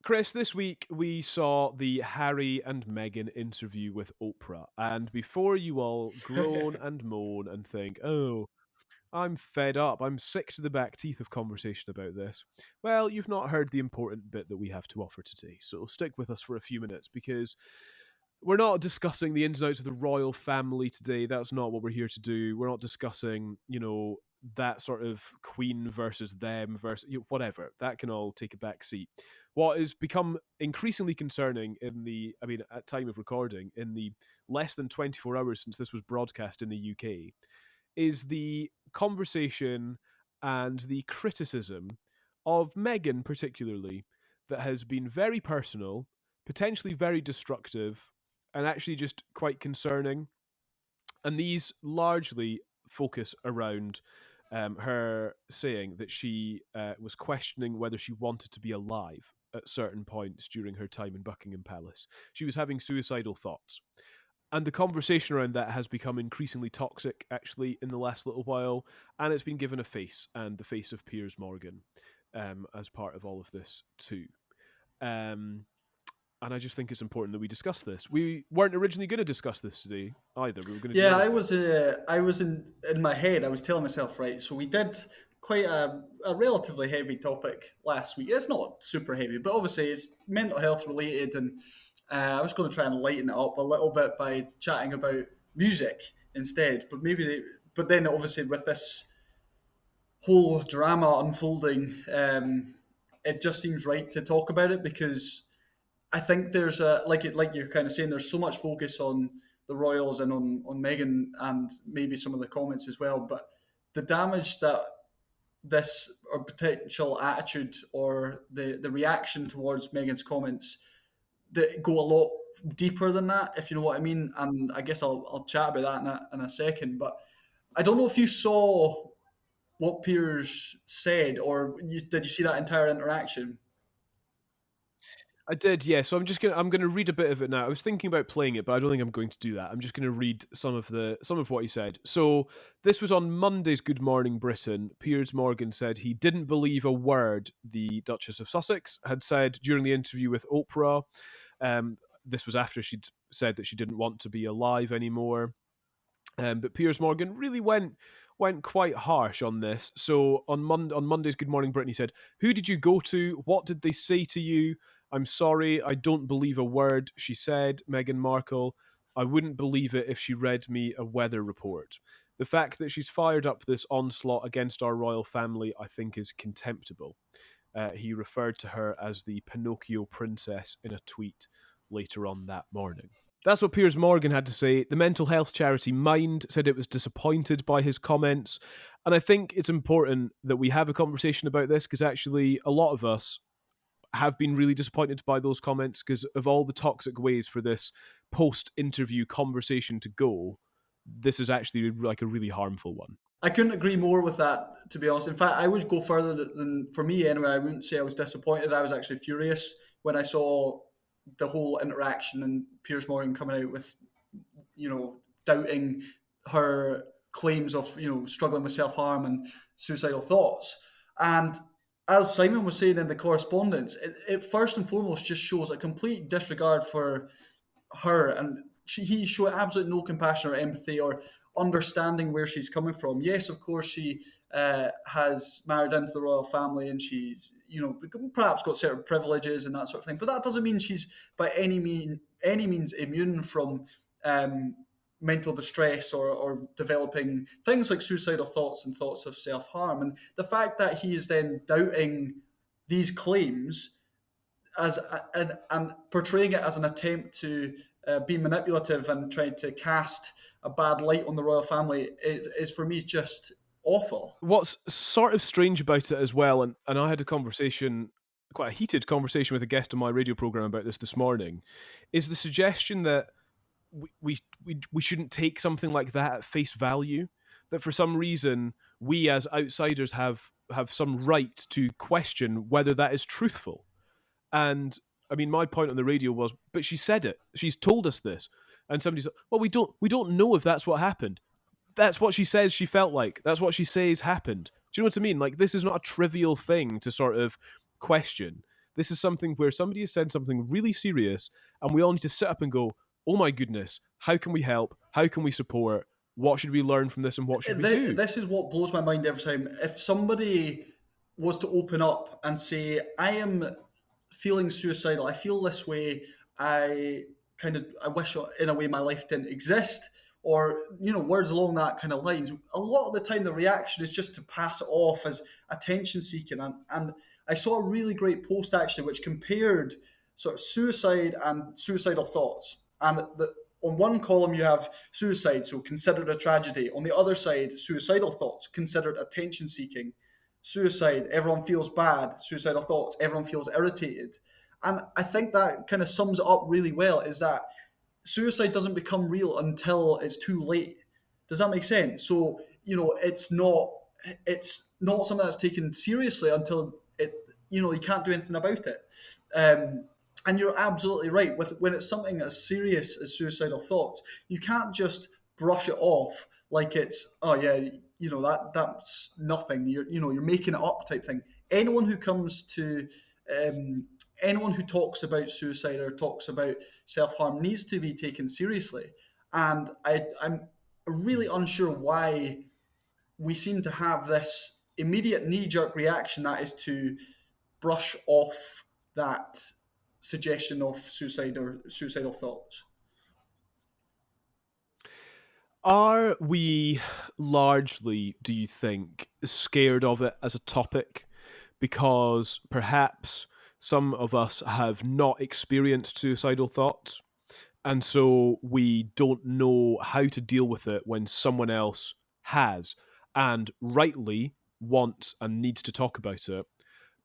Chris, this week we saw the Harry and Meghan interview with Oprah. And before you all groan and moan and think, oh, I'm fed up, I'm sick to the back teeth of conversation about this, well, you've not heard the important bit that we have to offer today. So stick with us for a few minutes because we're not discussing the ins and outs of the royal family today. That's not what we're here to do. We're not discussing, that sort of queen versus them versus whatever. That can all take a back seat. What has become increasingly concerning at time of recording, in the less than 24 hours since this was broadcast in the UK, is the conversation and the criticism of Meghan, particularly, that has been very personal, potentially very destructive, and actually just quite concerning. And these largely focus around her saying that she was questioning whether she wanted to be alive at certain points during her time in Buckingham Palace. She was having suicidal thoughts. And the conversation around that has become increasingly toxic, actually, in the last little while. And it's been given a face, and the face of Piers Morgan, as part of all of this, too. And I just think it's important that we discuss this. We weren't originally going to discuss this today either. We were going to do Yeah, other I things. was I was in my head. I was telling myself, right. So we did quite a relatively heavy topic last week. It's not super heavy, but obviously it's mental health related, and I was going to try and lighten it up a little bit by chatting about music instead. But then obviously with this whole drama unfolding, it just seems right to talk about it because I think there's a like you're kind of saying, there's so much focus on the royals and on Meghan and maybe some of the comments as well, but the damage that this or potential attitude or the reaction towards Meghan's comments that go a lot deeper than that, if you know what I mean. And I guess I'll chat about that in a second. But I don't know if you saw what Piers said, or did you see that entire interaction? I did, yeah. So I'm gonna read a bit of it now. I was thinking about playing it, but I don't think I'm going to do that. I'm just gonna read some of what he said. So this was on Monday's Good Morning Britain. Piers Morgan said he didn't believe a word the Duchess of Sussex had said during the interview with Oprah. This was after she'd said that she didn't want to be alive anymore. But Piers Morgan really went quite harsh on this. So on Monday's Good Morning Britain, he said, "Who did you go to? What did they say to you? I'm sorry, I don't believe a word she said, Meghan Markle. I wouldn't believe it if she read me a weather report. The fact that she's fired up this onslaught against our royal family, I think, is contemptible." He referred to her as the Pinocchio princess in a tweet later on that morning. That's what Piers Morgan had to say. The mental health charity Mind said it was disappointed by his comments. And I think it's important that we have a conversation about this because actually a lot of us have been really disappointed by those comments because of all the toxic ways for this post-interview conversation to go. This is actually like a really harmful one. I couldn't agree more with that, to be honest. In fact, I would go further than, for me anyway, I wouldn't say I was disappointed. I was actually furious when I saw the whole interaction and Piers Morgan coming out with, doubting her claims of, struggling with self harm and suicidal thoughts. And as Simon was saying in the correspondence, it first and foremost just shows a complete disregard for her, and he showed absolutely no compassion or empathy or understanding where she's coming from. Yes, of course, she has married into the royal family, and she's perhaps got certain privileges and that sort of thing. But that doesn't mean she's by any means immune from mental distress or developing things like suicidal thoughts and thoughts of self harm. And the fact that he is then doubting these claims and portraying it as an attempt to be manipulative and trying to cast a bad light on the royal family is for me just awful. What's sort of strange about it as well, and I had a conversation, quite a heated conversation with a guest on my radio program about this morning, is the suggestion that we shouldn't take something like that at face value. That for some reason we as outsiders have some right to question whether that is truthful. And I mean, my point on the radio was, but she said it. She's told us this. And somebody said, well, we don't know if that's what happened. That's what she says she felt like. That's what she says happened. Do you know what I mean? Like, this is not a trivial thing to sort of question. This is something where somebody has said something really serious, and we all need to sit up and go, oh my goodness, how can we help? How can we support? What should we learn from this, and what should we do? This is what blows my mind every time. If somebody was to open up and say, I am feeling suicidal, I feel this way, I wish in a way my life didn't exist, or words along that kind of lines, a lot of the time the reaction is just to pass it off as attention seeking. And I saw a really great post actually which compared sort of suicide and suicidal thoughts. And on one column you have suicide, so considered a tragedy. On the other side, suicidal thoughts, considered attention seeking. Suicide, everyone feels bad. Suicidal thoughts, everyone feels irritated. And I think that kind of sums it up really well, is that suicide doesn't become real until it's too late. Does that make sense? So, it's not something that's taken seriously until you can't do anything about it. And you're absolutely right. When it's something as serious as suicidal thoughts, you can't just brush it off like it's, oh yeah, that's nothing. You're making it up type thing. Anyone who comes to anyone who talks about suicide or talks about self-harm needs to be taken seriously. And I'm really unsure why we seem to have this immediate knee-jerk reaction that is to brush off that suggestion of suicide or suicidal thoughts. Are we largely, do you think, scared of it as a topic because perhaps some of us have not experienced suicidal thoughts, and so we don't know how to deal with it when someone else has, and rightly wants and needs to talk about it,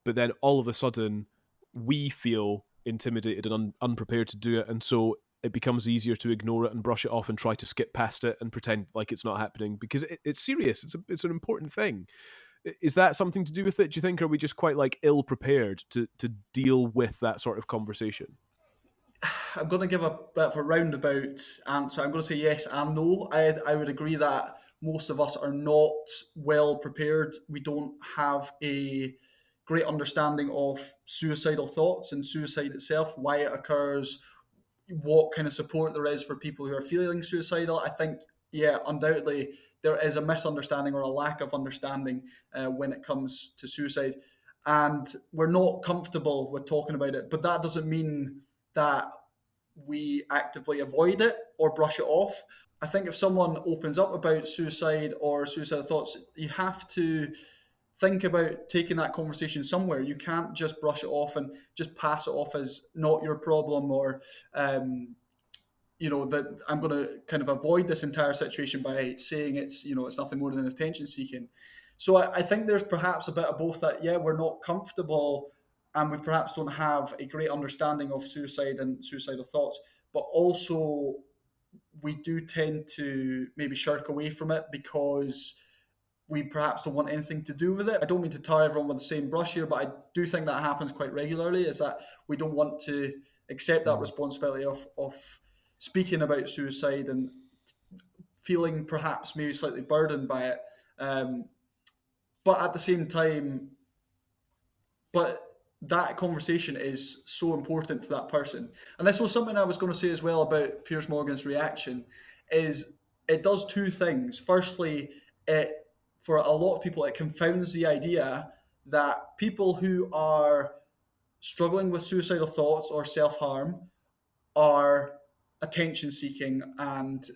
but then all of a sudden we feel intimidated and unprepared to do it, and so it becomes easier to ignore it and brush it off and try to skip past it and pretend like it's not happening because it's serious. It's an important thing. Is that something to do with it? Do you think, are we just quite ill prepared to deal with that sort of conversation? I'm going to give a bit of a roundabout answer. I'm going to say yes and no. I would agree that most of us are not well prepared. We don't have a great understanding of suicidal thoughts and suicide itself, why it occurs, what kind of support there is for people who are feeling suicidal. I think, yeah, undoubtedly there is a misunderstanding or a lack of understanding when it comes to suicide. And we're not comfortable with talking about it, but that doesn't mean that we actively avoid it or brush it off. I think if someone opens up about suicide or suicidal thoughts, you have to think about taking that conversation somewhere. You can't just brush it off and just pass it off as not your problem, or that I'm going to kind of avoid this entire situation by saying it's nothing more than attention seeking. So I think there's perhaps a bit of both, that yeah, we're not comfortable and we perhaps don't have a great understanding of suicide and suicidal thoughts, but also we do tend to maybe shirk away from it because we perhaps don't want anything to do with it. I don't mean to tar everyone with the same brush here, but I do think that happens quite regularly, is that we don't want to accept that responsibility of speaking about suicide and feeling perhaps maybe slightly burdened by it. But at the same time, that conversation is so important to that person. And this was something I was going to say as well about Piers Morgan's reaction, is it does two things. Firstly, for a lot of people, it confounds the idea that people who are struggling with suicidal thoughts or self-harm are attention seeking, and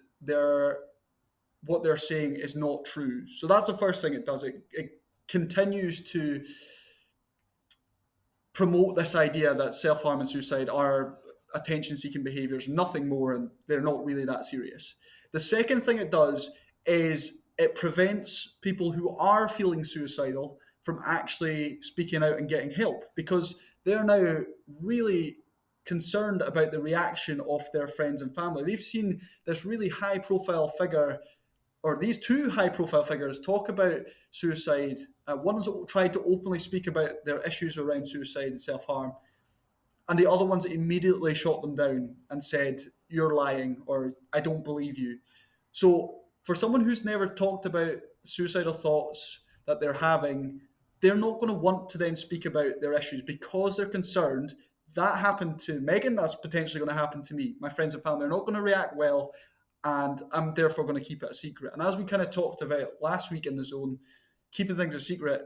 what they're saying is not true. So that's the first thing it does. It continues to promote this idea that self-harm and suicide are attention-seeking behaviors, nothing more, and they're not really that serious. The second thing it does is it prevents people who are feeling suicidal from actually speaking out and getting help, because they're now really concerned about the reaction of their friends and family. They've seen this really high-profile figure, or these two high-profile figures, talk about suicide. One has tried to openly speak about their issues around suicide and self-harm, and the other ones immediately shot them down and said, "You're lying," or "I don't believe you." So for someone who's never talked about suicidal thoughts that they're having, they're not going to want to then speak about their issues because they're concerned that happened to Meghan, that's potentially going to happen to me. My friends and family are not going to react well, and I'm therefore going to keep it a secret. And as we kind of talked about last week in the zone, keeping things a secret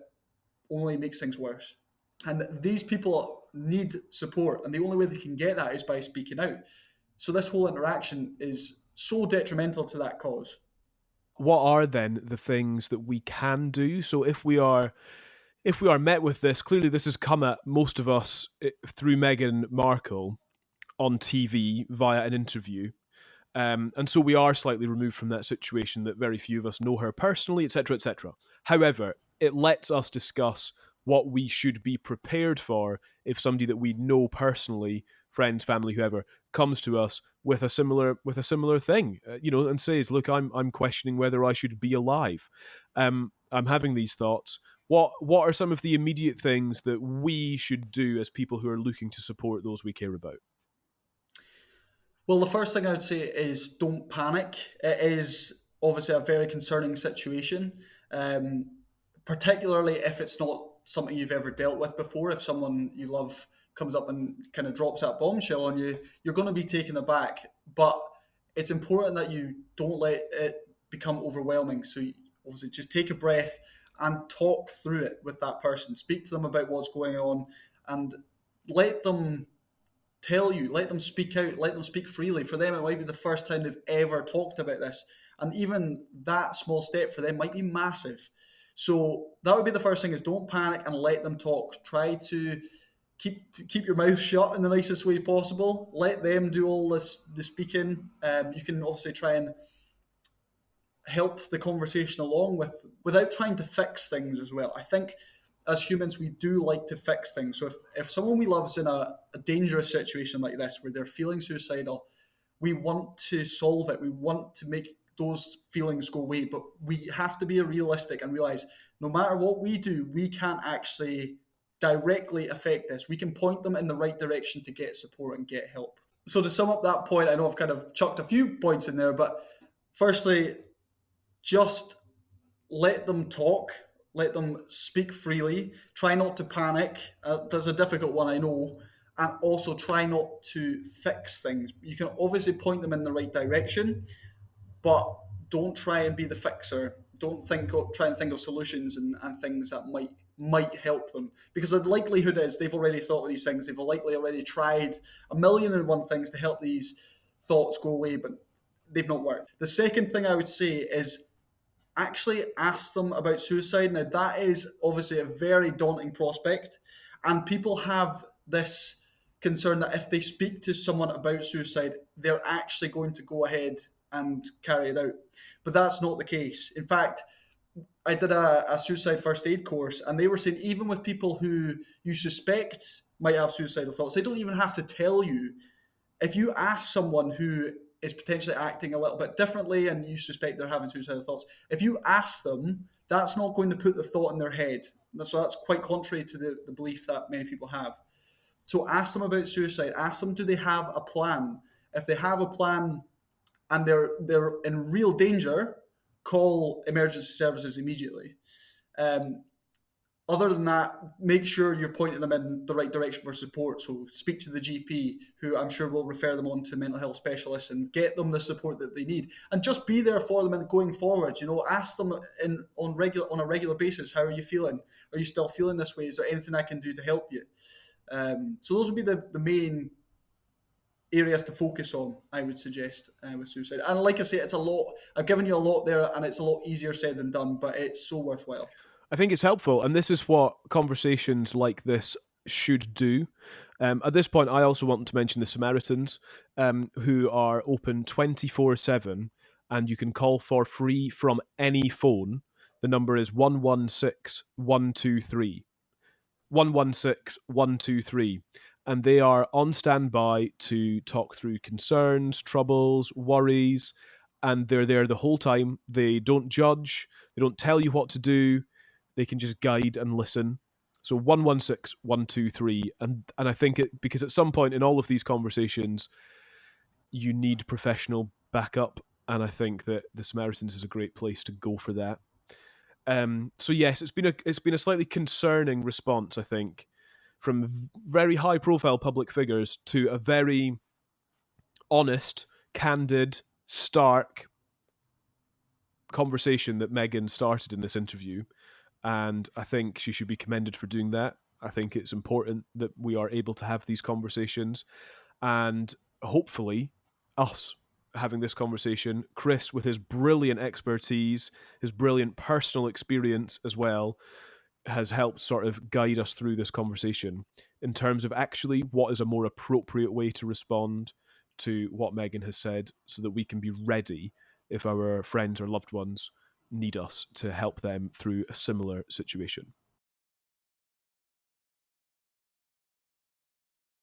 only makes things worse. And these people need support, and the only way they can get that is by speaking out. So this whole interaction is so detrimental to that cause. What are then the things that we can do? So if we are met with this, clearly this has come at most of us through Meghan Markle on TV via an interview. And so we are slightly removed from that situation, that very few of us know her personally, etc., etc. However, it lets us discuss what we should be prepared for if somebody that we know personally, friends, family, whoever, comes to us with a similar thing, and says, "Look, I'm questioning whether I should be alive. I'm having these thoughts. What are some of the immediate things that we should do as people who are looking to support those we care about?" Well, the first thing I would say is don't panic. It is obviously a very concerning situation, um, particularly if it's not something you've ever dealt with before. If someone you love comes up and kind of drops that bombshell on you, you're going to be taken aback. But it's important that you don't let it become overwhelming. So obviously just take a breath and talk through it with that person. Speak to them about what's going on and let them tell you, let them speak out, let them speak freely. For them, it might be the first time they've ever talked about this. And even that small step for them might be massive. So that would be the first thing, is don't panic and let them talk. Try to keep your mouth shut in the nicest way possible. Let them do all the speaking. You can obviously try and help the conversation along without trying to fix things as well. I think as humans, we do like to fix things. So if someone we love is in a dangerous situation like this, where they're feeling suicidal, we want to solve it. We want to make those feelings go away. But we have to be realistic and realize no matter what we do, we can't actually directly affect this. We can point them in the right direction to get support and get help. So to sum up that point, I know I've kind of chucked a few points in there, but firstly, just let them talk. Let them speak freely. Try not to panic. That's a difficult one, I know. And also try not to fix things. You can obviously point them in the right direction, but don't try and be the fixer. Don't try and think of solutions and things that might help them. Because the likelihood is they've already thought of these things. They've likely already tried a million and one things to help these thoughts go away, but they've not worked. The second thing I would say is actually ask them about suicide. Now, that is obviously a very daunting prospect, and people have this concern that if they speak to someone about suicide, they're actually going to go ahead and carry it out. But that's not the case. In fact, I did a suicide first aid course, and they were saying even with people who you suspect might have suicidal thoughts, they don't even have to tell you. If you ask someone who is potentially acting a little bit differently and you suspect they're having suicidal thoughts, if you ask them, that's not going to put the thought in their head. So that's quite contrary to the belief that many people have. So ask them about suicide. Ask them, do they have a plan? If they have a plan and they're in real danger, call emergency services immediately. Other than that, make sure you're pointing them in the right direction for support. So speak to the GP, who I'm sure will refer them on to mental health specialists, and get them the support that they need. And just be there for them and going forward. Ask them on a regular basis, how are you feeling? Are you still feeling this way? Is there anything I can do to help you? So those would be the main areas to focus on, I would suggest, with suicide. And like I say, it's a lot. I've given you a lot there, and it's a lot easier said than done, but it's so worthwhile. I think it's helpful, and this is what conversations like this should do. At this point, I also want to mention the Samaritans, who are open 24/7, and you can call for free from any phone. The number is 116-123. 116-123. And they are on standby to talk through concerns, troubles, worries, and they're there the whole time. They don't judge. They don't tell you what to do. They can just guide and listen. So 116-123. And I think because at some point in all of these conversations, you need professional backup. And I think that the Samaritans is a great place to go for that. So yes, it's been a slightly concerning response, I think, from very high profile public figures to a very honest, candid, stark conversation that Meghan started in this interview. And I think she should be commended for doing that. I think it's important that we are able to have these conversations, and hopefully us having this conversation, Chris with his brilliant expertise, his brilliant personal experience as well, has helped sort of guide us through this conversation in terms of actually what is a more appropriate way to respond to what Meghan has said, so that we can be ready if our friends or loved ones need us to help them through a similar situation.